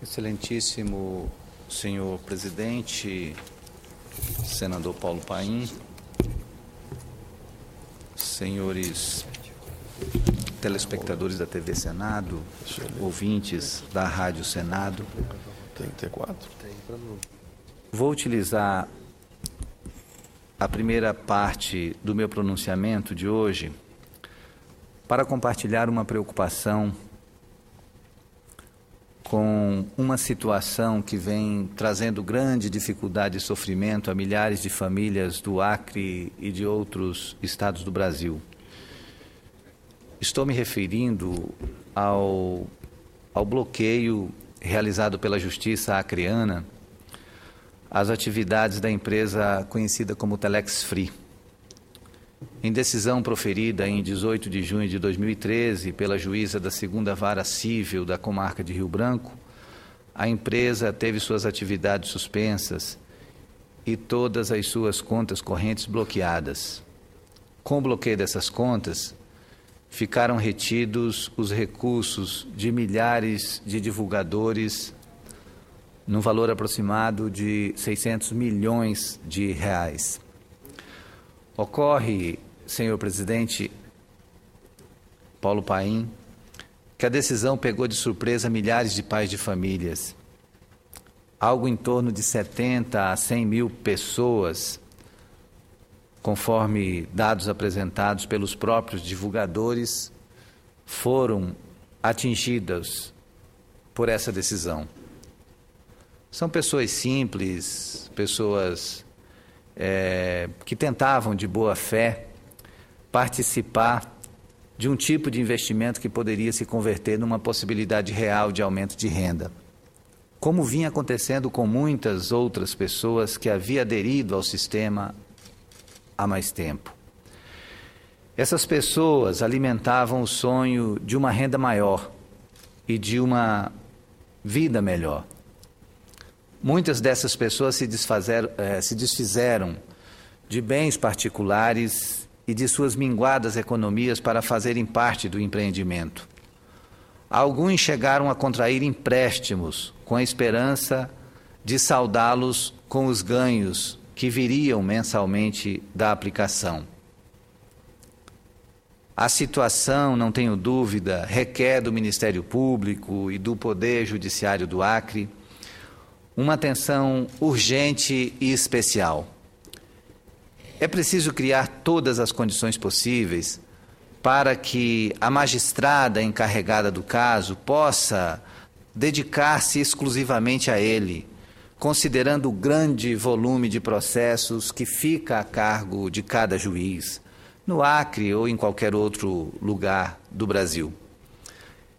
Excelentíssimo senhor presidente, senador Paulo Paim, senhores telespectadores da TV Senado, ouvintes da Rádio Senado. Tem que ter 4? Vou utilizar a primeira parte do meu pronunciamento de hoje para compartilhar uma preocupação com uma situação que vem trazendo grande dificuldade e sofrimento a milhares de famílias do Acre e de outros estados do Brasil. Estou me referindo ao bloqueio realizado pela Justiça acreana às atividades da empresa conhecida como Telex Free. Em decisão proferida em 18 de junho de 2013 pela juíza da 2ª Vara Cível da comarca de Rio Branco, a empresa teve suas atividades suspensas e todas as suas contas correntes bloqueadas. Com o bloqueio dessas contas, ficaram retidos os recursos de milhares de divulgadores num valor aproximado de 600 milhões de reais. Ocorre, senhor presidente Paulo Paim, que a decisão pegou de surpresa milhares de pais de famílias. Algo em torno de 70 a 100 mil pessoas, conforme dados apresentados pelos próprios divulgadores, foram atingidas por essa decisão. São pessoas simples, pessoas que tentavam de boa fé participar de um tipo de investimento que poderia se converter numa possibilidade real de aumento de renda. Como vinha acontecendo com muitas outras pessoas que haviam aderido ao sistema há mais tempo. Essas pessoas alimentavam o sonho de uma renda maior e de uma vida melhor. Muitas dessas pessoas se desfizeram de bens particulares e de suas minguadas economias para fazerem parte do empreendimento. Alguns chegaram a contrair empréstimos com a esperança de saldá-los com os ganhos que viriam mensalmente da aplicação. A situação, não tenho dúvida, requer do Ministério Público e do Poder Judiciário do Acre uma atenção urgente e especial. É preciso criar todas as condições possíveis para que a magistrada encarregada do caso possa dedicar-se exclusivamente a ele, considerando o grande volume de processos que fica a cargo de cada juiz, no Acre ou em qualquer outro lugar do Brasil.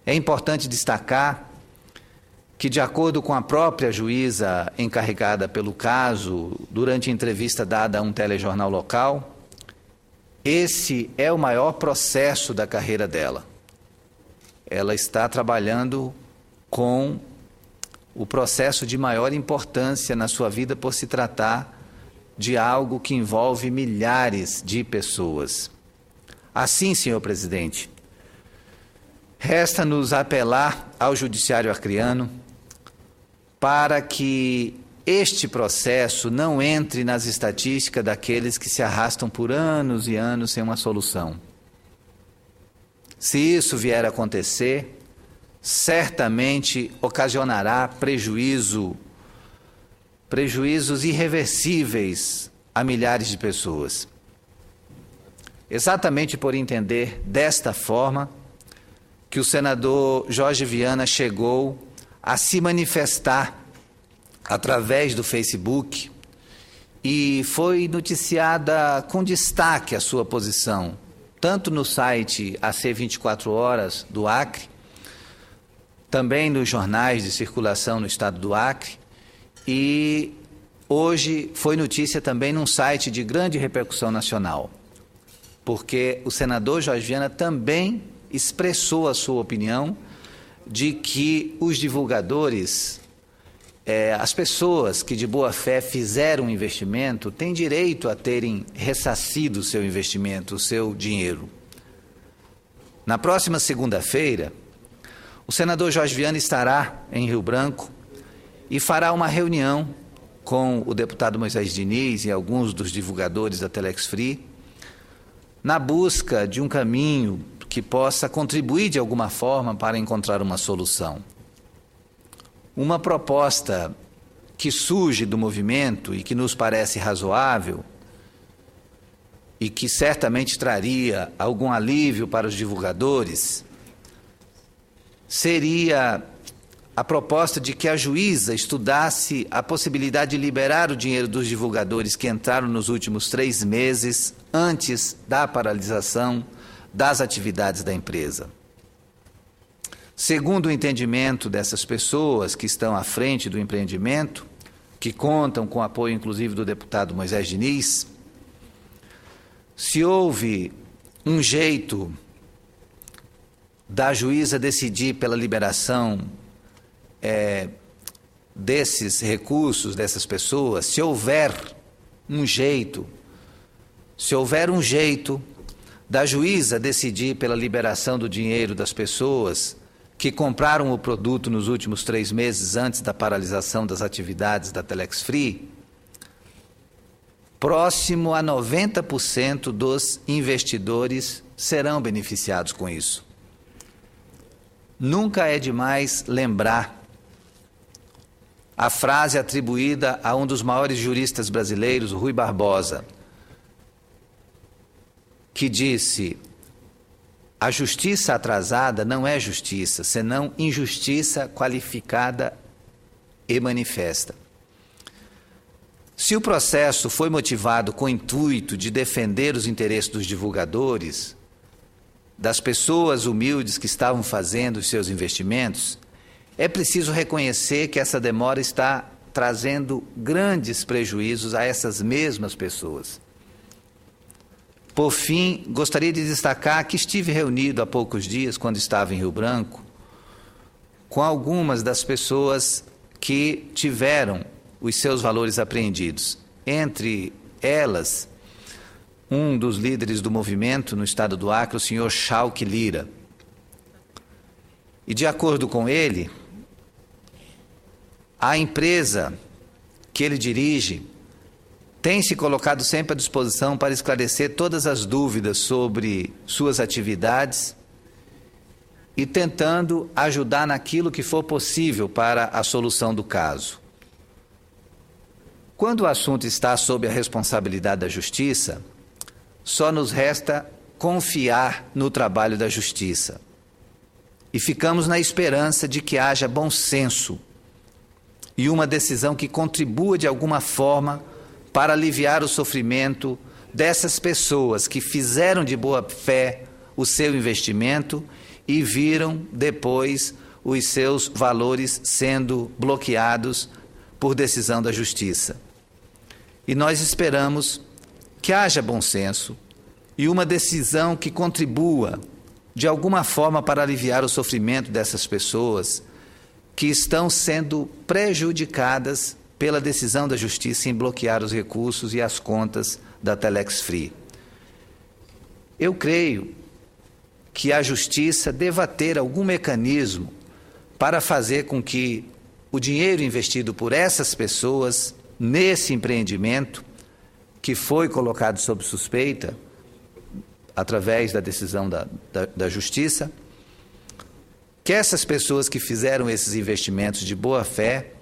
É importante destacar que, de acordo com a própria juíza encarregada pelo caso, durante entrevista dada a um telejornal local, esse é o maior processo da carreira dela. Ela está trabalhando com o processo de maior importância na sua vida por se tratar de algo que envolve milhares de pessoas. Assim, senhor presidente, resta-nos apelar ao Judiciário acreano para que este processo não entre nas estatísticas daqueles que se arrastam por anos e anos sem uma solução. Se isso vier a acontecer, certamente ocasionará prejuízos irreversíveis a milhares de pessoas. Exatamente por entender desta forma que o senador Jorge Viana chegou a se manifestar através do Facebook e foi noticiada com destaque a sua posição, tanto no site AC 24 Horas do Acre, também nos jornais de circulação no estado do Acre, e hoje foi notícia também num site de grande repercussão nacional, porque o senador Jorge Viana também expressou a sua opinião de que os divulgadores, as pessoas que de boa fé fizeram um investimento, têm direito a terem ressarcido o seu investimento, o seu dinheiro. Na próxima segunda-feira, O senador Jorge Viana estará em Rio Branco e fará uma reunião com o deputado Moisés Diniz e alguns dos divulgadores da Telex Free, na busca de um caminho que possa contribuir de alguma forma para encontrar uma solução. Uma proposta que surge do movimento e que nos parece razoável e que certamente traria algum alívio para os divulgadores, seria a proposta de que a juíza estudasse a possibilidade de liberar o dinheiro dos divulgadores que entraram nos últimos 3 meses antes da paralisação das atividades da empresa. Segundo o entendimento dessas pessoas que estão à frente do empreendimento, que contam com o apoio inclusive do deputado Moisés Diniz, se houve um jeito da juíza decidir pela liberação desses recursos, dessas pessoas, se houver um jeito da juíza decidir pela liberação do dinheiro das pessoas que compraram o produto nos últimos 3 meses antes da paralisação das atividades da Telex Free, próximo a 90% dos investidores serão beneficiados com isso. Nunca é demais lembrar a frase atribuída a um dos maiores juristas brasileiros, Rui Barbosa, que disse: a justiça atrasada não é justiça, senão injustiça qualificada e manifesta. Se o processo foi motivado com o intuito de defender os interesses dos divulgadores, das pessoas humildes que estavam fazendo os seus investimentos, é preciso reconhecer que essa demora está trazendo grandes prejuízos a essas mesmas pessoas. Por fim, gostaria de destacar que estive reunido há poucos dias, quando estava em Rio Branco, com algumas das pessoas que tiveram os seus valores apreendidos. Entre elas, um dos líderes do movimento no estado do Acre, o senhor Chalque Lira. E de acordo com ele, a empresa que ele dirige tem se colocado sempre à disposição para esclarecer todas as dúvidas sobre suas atividades e tentando ajudar naquilo que for possível para a solução do caso. Quando o assunto está sob a responsabilidade da Justiça, só nos resta confiar no trabalho da Justiça. E ficamos na esperança de que haja bom senso e uma decisão que contribua de alguma forma para aliviar o sofrimento dessas pessoas que fizeram de boa fé o seu investimento e viram depois os seus valores sendo bloqueados por decisão da Justiça. E nós esperamos que haja bom senso e uma decisão que contribua de alguma forma para aliviar o sofrimento dessas pessoas que estão sendo prejudicadas pela decisão da Justiça em bloquear os recursos e as contas da Telex Free. Eu creio que a Justiça deva ter algum mecanismo para fazer com que o dinheiro investido por essas pessoas nesse empreendimento, que foi colocado sob suspeita através da decisão da Justiça, que essas pessoas que fizeram esses investimentos de boa fé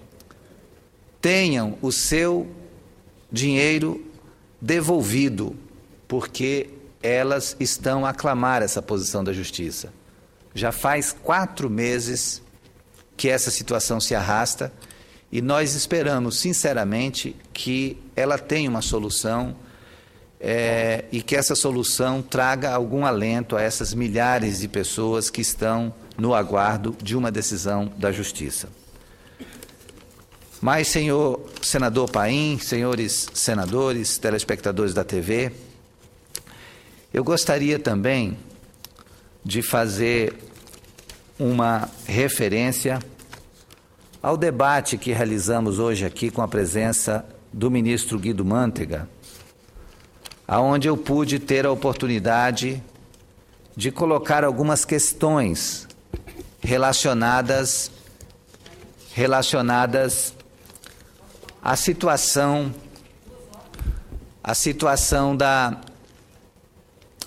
tenham o seu dinheiro devolvido, porque elas estão a clamar essa posição da Justiça. Já faz 4 meses que essa situação se arrasta e nós esperamos, sinceramente, que ela tenha uma solução e que essa solução traga algum alento a essas milhares de pessoas que estão no aguardo de uma decisão da Justiça. Mas, senhor senador Paim, senhores senadores, telespectadores da TV, eu gostaria também de fazer uma referência ao debate que realizamos hoje aqui com a presença do ministro Guido Mantega, aonde eu pude ter a oportunidade de colocar algumas questões relacionadas à situação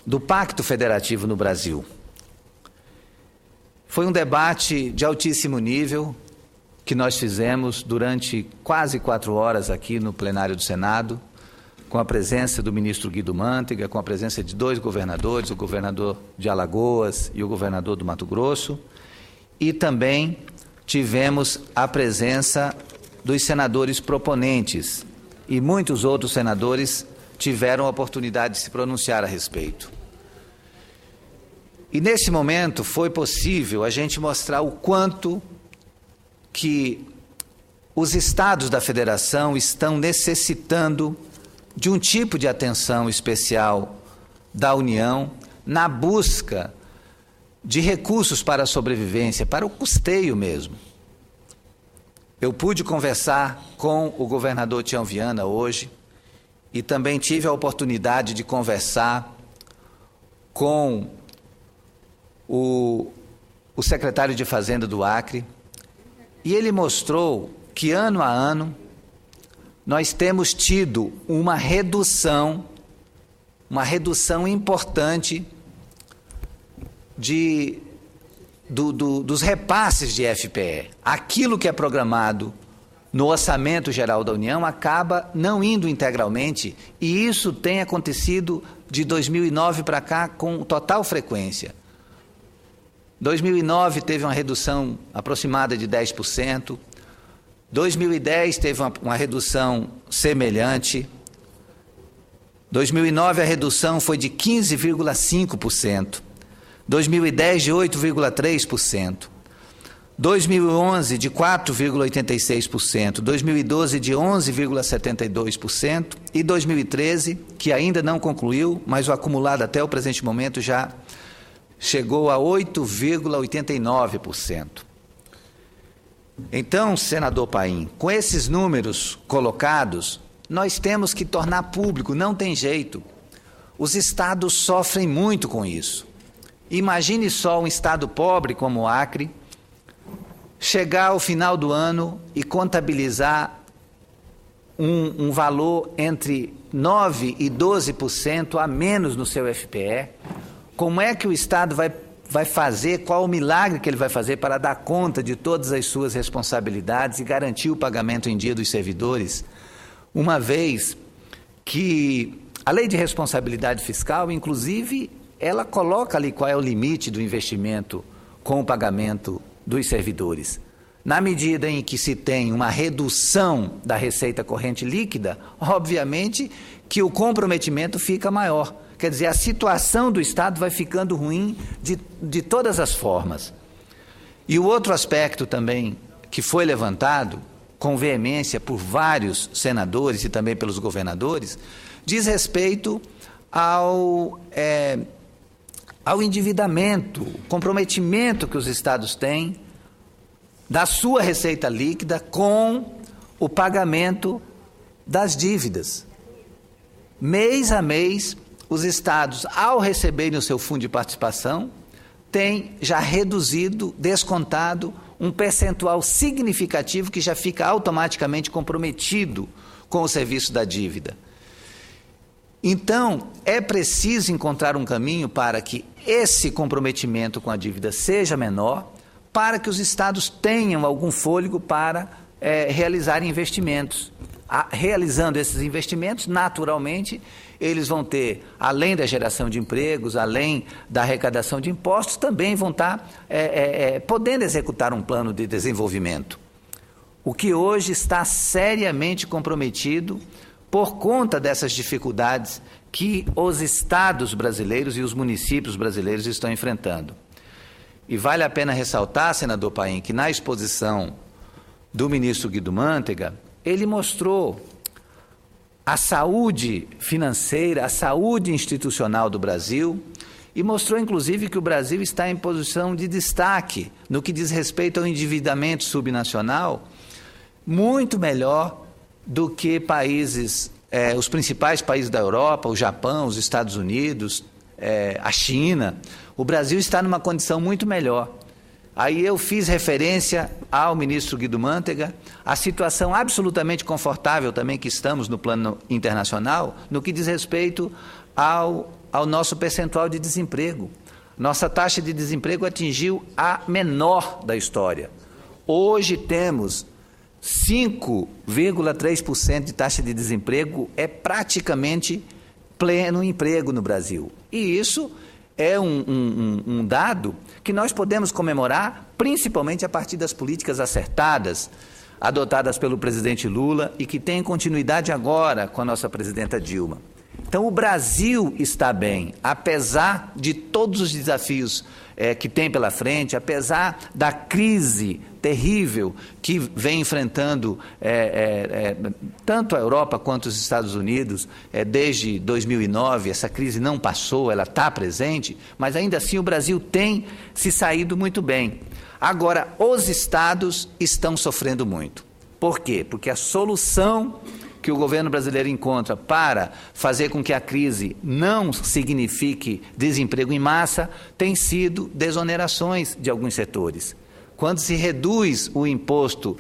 do Pacto Federativo no Brasil. Foi um debate de altíssimo nível que nós fizemos durante quase 4 horas aqui no plenário do Senado, com a presença do ministro Guido Mantega, com a presença de 2 governadores, o governador de Alagoas e o governador do Mato Grosso, e também tivemos a presença dos senadores proponentes, e muitos outros senadores tiveram a oportunidade de se pronunciar a respeito. E nesse momento foi possível a gente mostrar o quanto que os estados da federação estão necessitando de um tipo de atenção especial da União na busca de recursos para a sobrevivência, para o custeio mesmo. Eu pude conversar com o governador Tião Viana hoje e também tive a oportunidade de conversar com o secretário de Fazenda do Acre, e ele mostrou que ano a ano nós temos tido uma redução importante dos repasses de FPE. Aquilo que é programado no Orçamento Geral da União acaba não indo integralmente, e isso tem acontecido de 2009 para cá com total frequência. 2009 teve uma redução aproximada de 10%, 2010 teve uma redução semelhante, 2009 a redução foi de 15,5%, 2010 de 8,3%, 2011 de 4,86%, 2012 de 11,72% e 2013, que ainda não concluiu, mas o acumulado até o presente momento já chegou a 8,89%. Então, senador Paim, com esses números colocados, nós temos que tornar público, não tem jeito. Os estados sofrem muito com isso. Imagine só um estado pobre como o Acre, chegar ao final do ano e contabilizar um valor entre 9% e 12% a menos no seu FPE. Como é que o Estado vai fazer, qual o milagre que ele vai fazer para dar conta de todas as suas responsabilidades e garantir o pagamento em dia dos servidores, uma vez que a Lei de Responsabilidade Fiscal, inclusive, ela coloca ali qual é o limite do investimento com o pagamento dos servidores. Na medida em que se tem uma redução da receita corrente líquida, obviamente que o comprometimento fica maior. Quer dizer, a situação do Estado vai ficando ruim de todas as formas. E o outro aspecto também que foi levantado com veemência por vários senadores e também pelos governadores, diz respeito ao endividamento, comprometimento que os estados têm da sua receita líquida com o pagamento das dívidas. Mês a mês, os estados, ao receberem o seu fundo de participação, têm já reduzido, descontado, um percentual significativo que já fica automaticamente comprometido com o serviço da dívida. Então, é preciso encontrar um caminho para que esse comprometimento com a dívida seja menor, para que os estados tenham algum fôlego para realizarem investimentos. Realizando esses investimentos, naturalmente, eles vão ter, além da geração de empregos, além da arrecadação de impostos, também vão estar podendo executar um plano de desenvolvimento. O que hoje está seriamente comprometido por conta dessas dificuldades que os estados brasileiros e os municípios brasileiros estão enfrentando. E vale a pena ressaltar, senador Paim, que na exposição do ministro Guido Mantega, ele mostrou a saúde financeira, a saúde institucional do Brasil e mostrou, inclusive, que o Brasil está em posição de destaque no que diz respeito ao endividamento subnacional, muito melhor do que os principais países da Europa, o Japão, os Estados Unidos, a China. O Brasil está numa condição muito melhor. Aí eu fiz referência ao ministro Guido Mantega, a situação absolutamente confortável também que estamos no plano internacional, no que diz respeito ao nosso percentual de desemprego. Nossa taxa de desemprego atingiu a menor da história. Hoje temos 5,3% de taxa de desemprego, é praticamente pleno emprego no Brasil. E isso é um dado que nós podemos comemorar, principalmente a partir das políticas acertadas, adotadas pelo presidente Lula e que têm continuidade agora com a nossa presidenta Dilma. Então, o Brasil está bem, apesar de todos os desafios que tem pela frente, apesar da crise terrível que vem enfrentando tanto a Europa quanto os Estados Unidos desde 2009, essa crise não passou, ela está presente, mas ainda assim o Brasil tem se saído muito bem. Agora, os estados estão sofrendo muito. Por quê? Porque a solução que o governo brasileiro encontra para fazer com que a crise não signifique desemprego em massa tem sido desonerações de alguns setores. Quando se reduz o imposto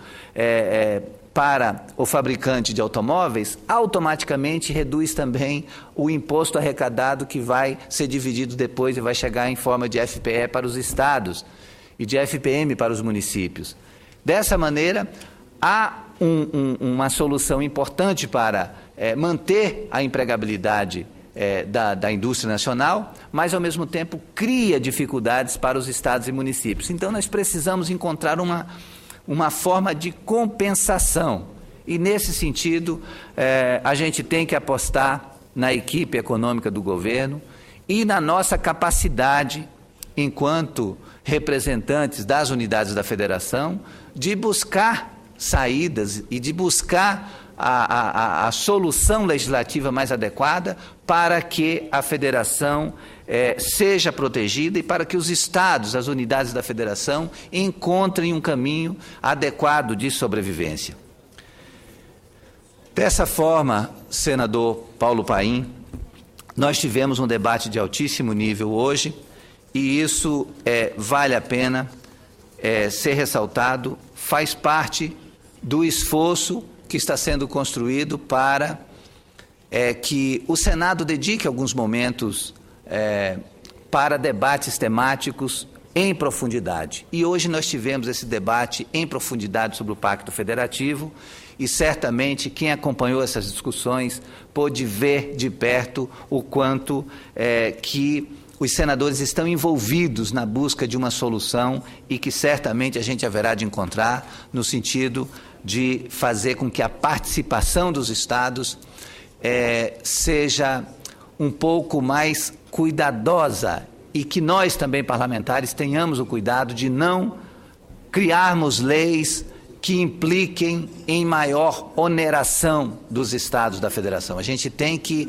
para o fabricante de automóveis, automaticamente reduz também o imposto arrecadado que vai ser dividido depois e vai chegar em forma de FPE para os estados e de FPM para os municípios. Dessa maneira, há uma solução importante para manter a empregabilidade da indústria nacional, mas, ao mesmo tempo, cria dificuldades para os estados e municípios. Então, nós precisamos encontrar uma forma de compensação. E, nesse sentido, a gente tem que apostar na equipe econômica do governo e na nossa capacidade, enquanto representantes das unidades da federação, de buscar saídas e de buscar a solução legislativa mais adequada para que a federação seja protegida e para que os estados, as unidades da federação, encontrem um caminho adequado de sobrevivência. Dessa forma, senador Paulo Paim, nós tivemos um debate de altíssimo nível hoje e isso vale a pena ser ressaltado, faz parte do esforço que está sendo construído para que o Senado dedique alguns momentos para debates temáticos em profundidade. E hoje nós tivemos esse debate em profundidade sobre o Pacto Federativo e certamente quem acompanhou essas discussões pôde ver de perto o quanto que os senadores estão envolvidos na busca de uma solução e que certamente a gente haverá de encontrar no sentido de fazer com que a participação dos estados seja um pouco mais cuidadosa e que nós também, parlamentares, tenhamos o cuidado de não criarmos leis que impliquem em maior oneração dos estados da federação. A gente tem que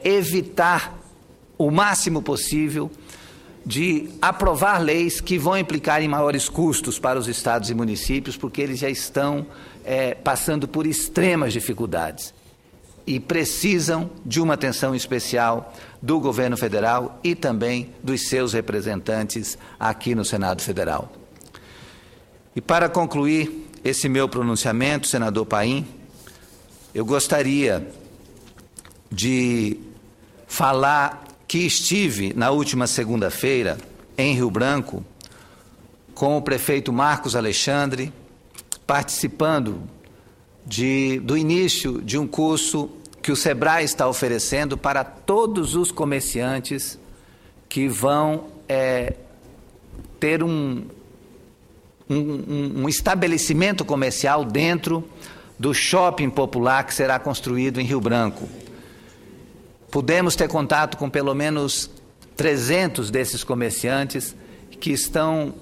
evitar o máximo possível de aprovar leis que vão implicar em maiores custos para os estados e municípios, porque eles já estão passando por extremas dificuldades e precisam de uma atenção especial do governo federal e também dos seus representantes aqui no Senado Federal. E para concluir esse meu pronunciamento, senador Paim, eu gostaria de falar que estive na última segunda-feira em Rio Branco com o prefeito Marcos Alexandre, participando do início de um curso que o SEBRAE está oferecendo para todos os comerciantes que vão ter um estabelecimento comercial dentro do shopping popular que será construído em Rio Branco. Pudemos ter contato com pelo menos 300 desses comerciantes que estão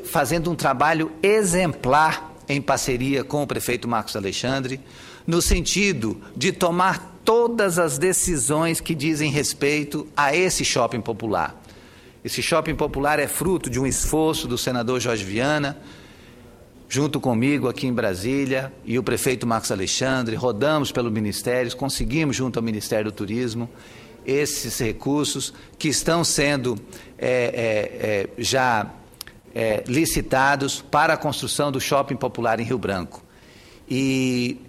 fazendo um trabalho exemplar em parceria com o prefeito Marcos Alexandre, no sentido de tomar todas as decisões que dizem respeito a esse shopping popular. Esse shopping popular é fruto de um esforço do senador Jorge Viana, junto comigo aqui em Brasília, e o prefeito Marcos Alexandre, rodamos pelo Ministério, conseguimos junto ao Ministério do Turismo esses recursos que estão sendo já licitados para a construção do Shopping Popular em Rio Branco. E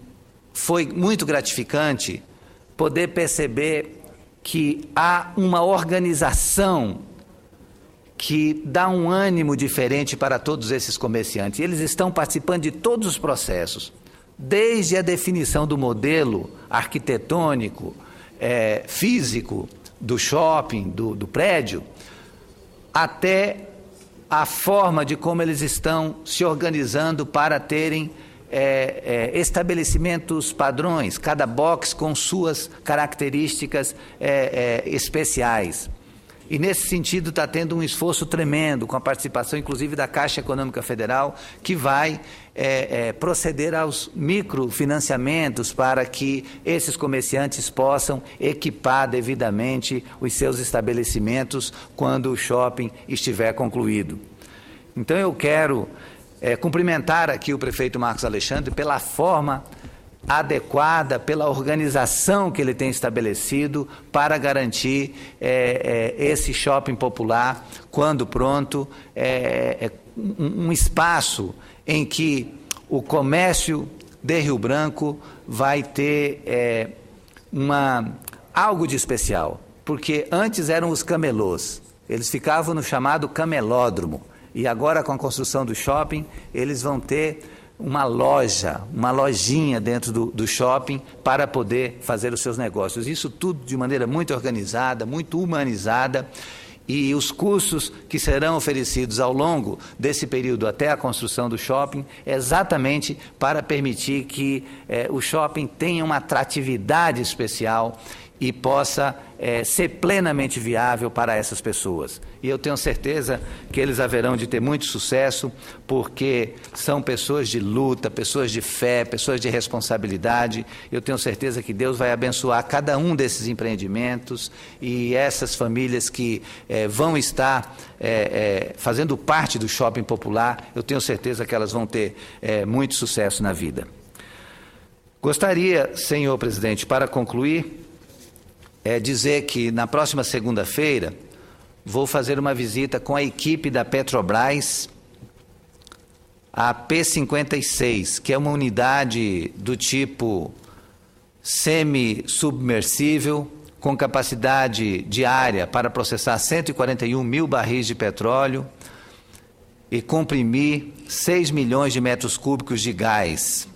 foi muito gratificante poder perceber que há uma organização que dá um ânimo diferente para todos esses comerciantes. Eles estão participando de todos os processos, desde a definição do modelo arquitetônico, físico do shopping, do prédio, até a forma de como eles estão se organizando para terem estabelecimentos padrões, cada box com suas características especiais. E, nesse sentido, está tendo um esforço tremendo, com a participação, inclusive, da Caixa Econômica Federal, que vai proceder aos microfinanciamentos para que esses comerciantes possam equipar devidamente os seus estabelecimentos quando o shopping estiver concluído. Então, eu quero cumprimentar aqui o prefeito Marcos Alexandre pela forma adequada, pela organização que ele tem estabelecido para garantir esse shopping popular, quando pronto, um espaço em que o comércio de Rio Branco vai ter algo de especial, porque antes eram os camelôs, eles ficavam no chamado camelódromo, e agora com a construção do shopping, eles vão ter uma lojinha dentro do shopping para poder fazer os seus negócios. Isso tudo de maneira muito organizada, muito humanizada, e os custos que serão oferecidos ao longo desse período até a construção do shopping, exatamente para permitir que o shopping tenha uma atratividade especial e possa ser plenamente viável para essas pessoas. E eu tenho certeza que eles haverão de ter muito sucesso, porque são pessoas de luta, pessoas de fé, pessoas de responsabilidade. Eu tenho certeza que Deus vai abençoar cada um desses empreendimentos e essas famílias que vão estar fazendo parte do shopping popular. Eu tenho certeza que elas vão ter muito sucesso na vida. Gostaria, senhor presidente, para concluir, dizer que na próxima segunda-feira vou fazer uma visita com a equipe da Petrobras à P56, que é uma unidade do tipo semi-submersível, com capacidade diária para processar 141 mil barris de petróleo e comprimir 6 milhões de metros cúbicos de gás.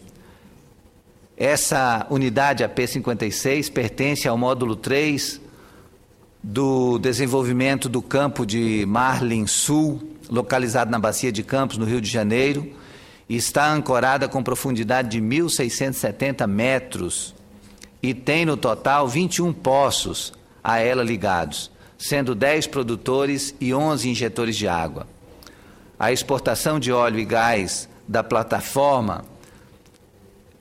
Essa unidade, a P56, pertence ao módulo 3 do desenvolvimento do campo de Marlim Sul, localizado na Bacia de Campos, no Rio de Janeiro, e está ancorada com profundidade de 1.670 metros e tem no total 21 poços a ela ligados, sendo 10 produtores e 11 injetores de água. A exportação de óleo e gás da plataforma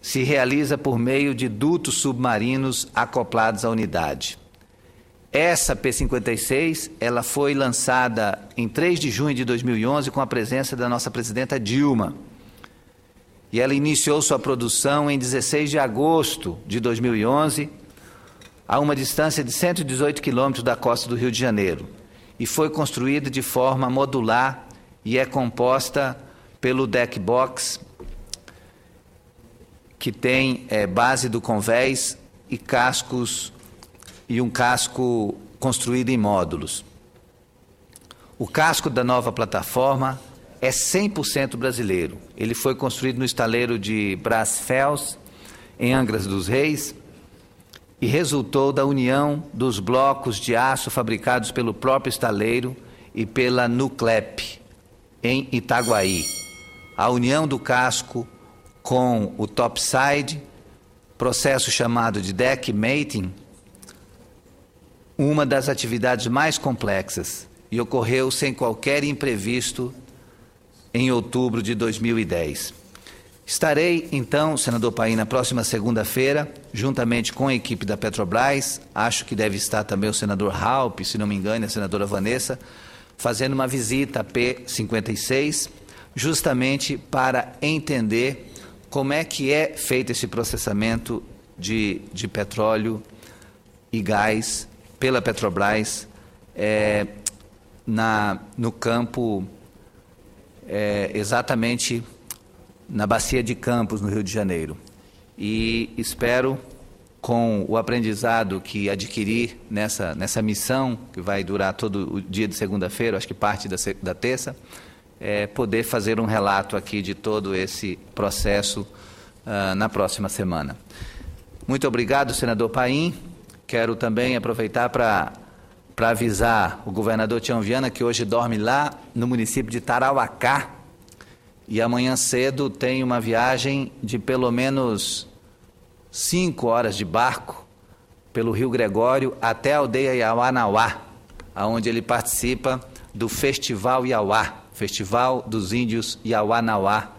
se realiza por meio de dutos submarinos acoplados à unidade. Essa P56, ela foi lançada em 3 de junho de 2011 com a presença da nossa presidenta Dilma. E ela iniciou sua produção em 16 de agosto de 2011, a uma distância de 118 quilômetros da costa do Rio de Janeiro. E foi construída de forma modular e é composta pelo deck box, que tem base do convés e cascos, e um casco construído em módulos. O casco da nova plataforma é 100% brasileiro. Ele foi construído no estaleiro de Brasfels, em Angra dos Reis, e resultou da união dos blocos de aço fabricados pelo próprio estaleiro e pela Nuclep, em Itaguaí. A união do casco com o topside, processo chamado de deck mating, uma das atividades mais complexas, e ocorreu sem qualquer imprevisto em outubro de 2010. Estarei, então, senador Paim, na próxima segunda-feira, juntamente com a equipe da Petrobras, acho que deve estar também o senador Raup, se não me engano, a senadora Vanessa, fazendo uma visita à P56, justamente para entender como é que é feito esse processamento de petróleo e gás pela Petrobras no campo exatamente na Bacia de Campos, no Rio de Janeiro. E espero, com o aprendizado que adquiri nessa missão, que vai durar todo o dia de segunda-feira, acho que parte da terça, poder fazer um relato aqui de todo esse processo na próxima semana. Muito obrigado, senador Paim. Quero também aproveitar para avisar o governador Tião Viana, que hoje dorme lá no município de Tarauacá, e amanhã cedo tem uma viagem de pelo menos 5 horas de barco pelo Rio Gregório até a aldeia Iauanauá, onde ele participa do Festival Iauá, Festival dos Índios Iauanauá,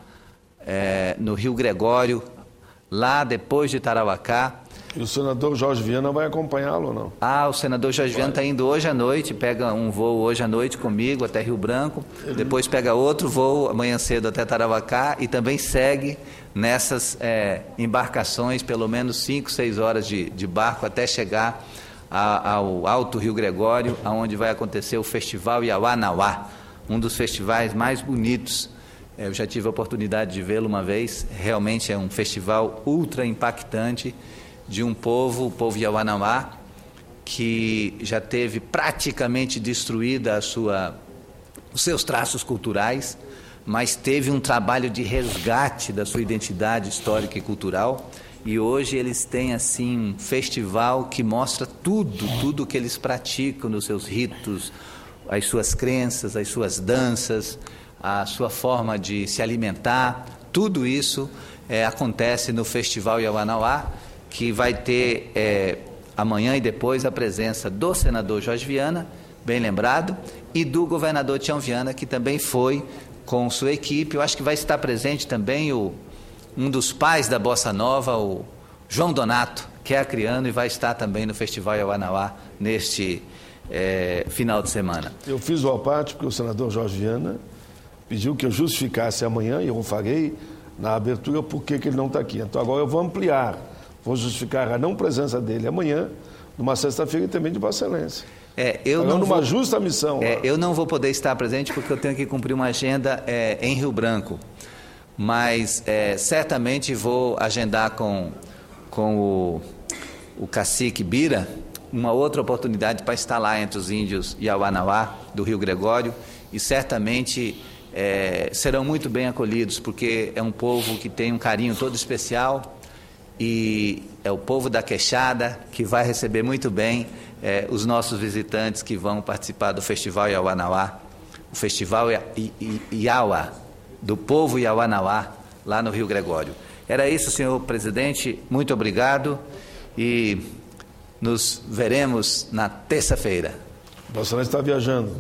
no Rio Gregório, lá depois de Tarauacá. E o senador Jorge Viana vai acompanhá-lo ou não? O senador Jorge Viana está indo hoje à noite, pega um voo hoje à noite comigo até Rio Branco, depois pega outro voo amanhã cedo até Tarauacá e também segue nessas embarcações, pelo menos 5, 6 horas de barco até chegar ao Alto Rio Gregório, onde vai acontecer o Festival Iauanauá, um dos festivais mais bonitos. Eu já tive a oportunidade de vê-lo uma vez, realmente é um festival ultra impactante, de um povo, o povo Iauanauá, que já teve praticamente destruída os seus traços culturais, mas teve um trabalho de resgate da sua identidade histórica e cultural, e hoje eles têm assim um festival que mostra tudo que eles praticam nos seus ritos, as suas crenças, as suas danças, a sua forma de se alimentar, tudo isso acontece no Festival Iauanauá, que vai ter amanhã e depois a presença do senador Jorge Viana, bem lembrado, e do governador Tião Viana, que também foi com sua equipe. Eu acho que vai estar presente também um dos pais da Bossa Nova, o João Donato, que é acriano e vai estar também no Festival Iauanauá neste final de semana. Eu fiz o aparte porque o senador Jorge Viana pediu que eu justificasse amanhã, e eu farei na abertura por que ele não está aqui. Então agora eu vou ampliar. Vou justificar a não presença dele amanhã, numa sexta-feira e também de Vossa Excelência. Numa justa missão. Eu não vou poder estar presente porque eu tenho que cumprir uma agenda em Rio Branco. Mas certamente vou agendar com o cacique Bira uma outra oportunidade para estar lá entre os índios Iauanauá do Rio Gregório, e certamente serão muito bem acolhidos, porque é um povo que tem um carinho todo especial, e é o povo da Queixada que vai receber muito bem os nossos visitantes que vão participar do Festival Iauanauá, o Festival Iauá, do povo Iauanauá, lá no Rio Gregório. Era isso, senhor presidente, muito obrigado, e nos veremos na terça-feira. Vossa Excelência está viajando.